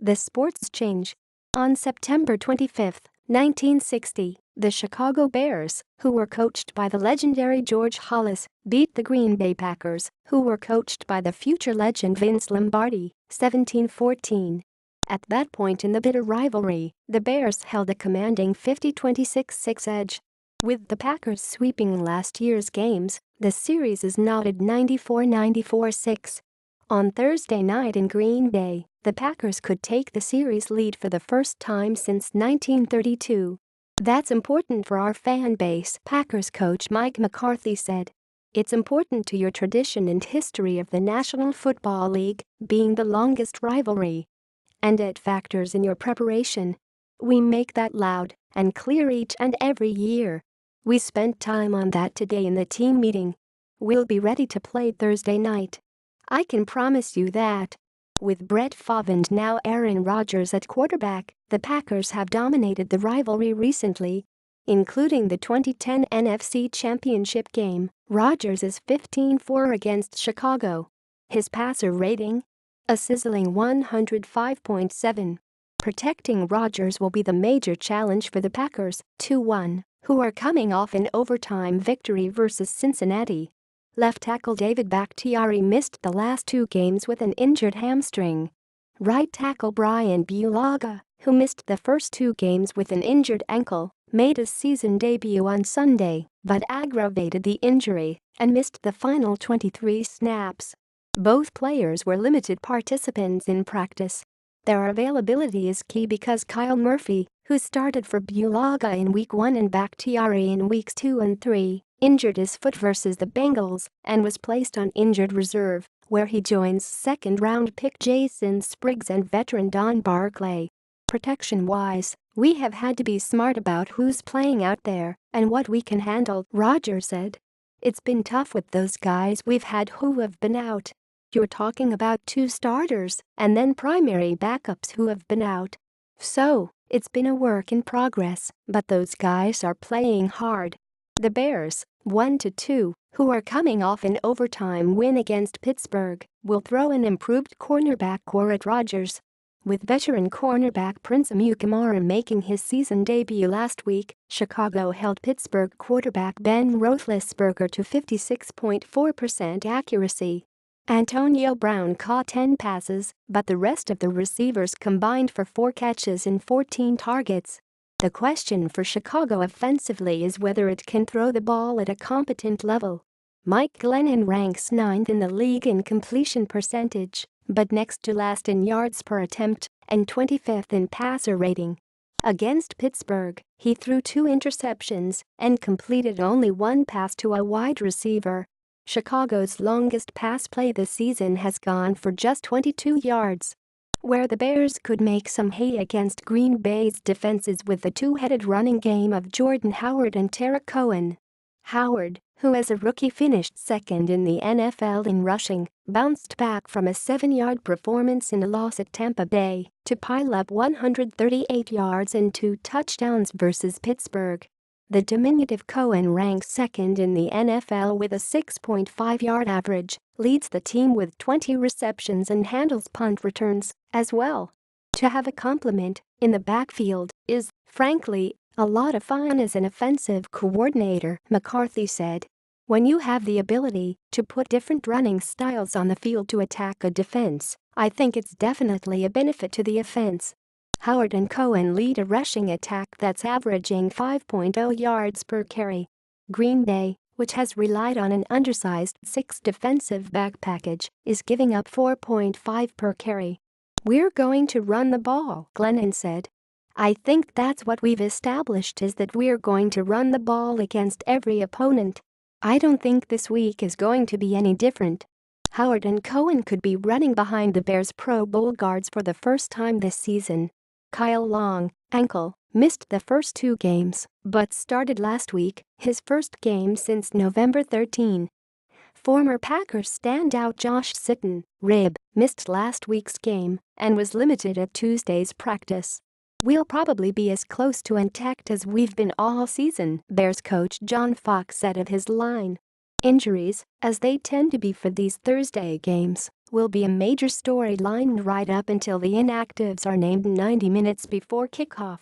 The Sports Xchange. On September 25, 1960, the Chicago Bears, who were coached by the legendary George Halas, beat the Green Bay Packers, who were coached by the future legend Vince Lombardi, 17-14. At that point in the bitter rivalry, the Bears held a commanding 50-26 edge. With the Packers sweeping last year's games, the series is knotted 94-94-6. On Thursday night in Green Bay, the Packers could take the series lead for the first time since 1932. "That's important for our fan base," Packers coach Mike McCarthy said. "It's important to your tradition and history of the National Football League being the longest rivalry. And it factors in your preparation. We make that loud and clear each and every year. We spent time on that today in the team meeting. We'll be ready to play Thursday night. I can promise you that." With Brett Favre and now Aaron Rodgers at quarterback, the Packers have dominated the rivalry recently. Including the 2010 NFC Championship game, Rodgers is 15-4 against Chicago. His passer rating? A sizzling 105.7. Protecting Rodgers will be the major challenge for the Packers, 2-1, who are coming off an overtime victory versus Cincinnati. Left tackle David Bakhtiari missed the last two games with an injured hamstring. Right tackle Brian Bulaga, who missed the first two games with an injured ankle, made his season debut on Sunday but aggravated the injury and missed the final 23 snaps. Both players were limited participants in practice. Their availability is key because Kyle Murphy, who started for Bulaga in Week 1 and Bakhtiari in Weeks 2 and 3, injured his foot versus the Bengals and was placed on injured reserve, where he joins second-round pick Jason Spriggs and veteran Don Barclay. "Protection-wise, we have had to be smart about who's playing out there and what we can handle," Rodgers said. "It's been tough with those guys we've had who have been out. You're talking about two starters and then primary backups who have been out. So, it's been a work in progress, but those guys are playing hard." The Bears, 1-2, who are coming off an overtime win against Pittsburgh, will throw an improved cornerback core at Rodgers. With veteran cornerback Prince Amukamara making his season debut last week, Chicago held Pittsburgh quarterback Ben Roethlisberger to 56.4% accuracy. Antonio Brown caught 10 passes, but the rest of the receivers combined for 4 catches and 14 targets. The question for Chicago offensively is whether it can throw the ball at a competent level. Mike Glennon ranks 9th in the league in completion percentage, but next to last in yards per attempt and 25th in passer rating. Against Pittsburgh, he threw 2 interceptions and completed only 1 pass to a wide receiver. Chicago's longest pass play this season has gone for just 22 yards. Where the Bears could make some hay against Green Bay's defenses with the two-headed running game of Jordan Howard and Tarik Cohen. Howard, who as a rookie finished second in the NFL in rushing, bounced back from a 7-yard performance in a loss at Tampa Bay to pile up 138 yards and 2 touchdowns versus Pittsburgh. The diminutive Cohen ranks second in the NFL with a 6.5-yard average, leads the team with 20 receptions and handles punt returns as well. "To have a complement in the backfield is, frankly, a lot of fun as an offensive coordinator," McCarthy said. "When you have the ability to put different running styles on the field to attack a defense, I think it's definitely a benefit to the offense." Howard and Cohen lead a rushing attack that's averaging 5.0 yards per carry. Green Bay, which has relied on an undersized 6 defensive back package, is giving up 4.5 per carry. "We're going to run the ball," Glennon said. "I think that's what we've established is that we're going to run the ball against every opponent. I don't think this week is going to be any different." Howard and Cohen could be running behind the Bears' Pro Bowl guards for the first time this season. Kyle Long, ankle, missed the first 2 games, but started last week, his first game since November 13. Former Packers standout Josh Sitton, rib, missed last week's game and was limited at Tuesday's practice. "We'll probably be as close to intact as we've been all season," Bears coach John Fox said of his line. Injuries, as they tend to be for these Thursday games, will be a major storyline right up until the inactives are named 90 minutes before kickoff.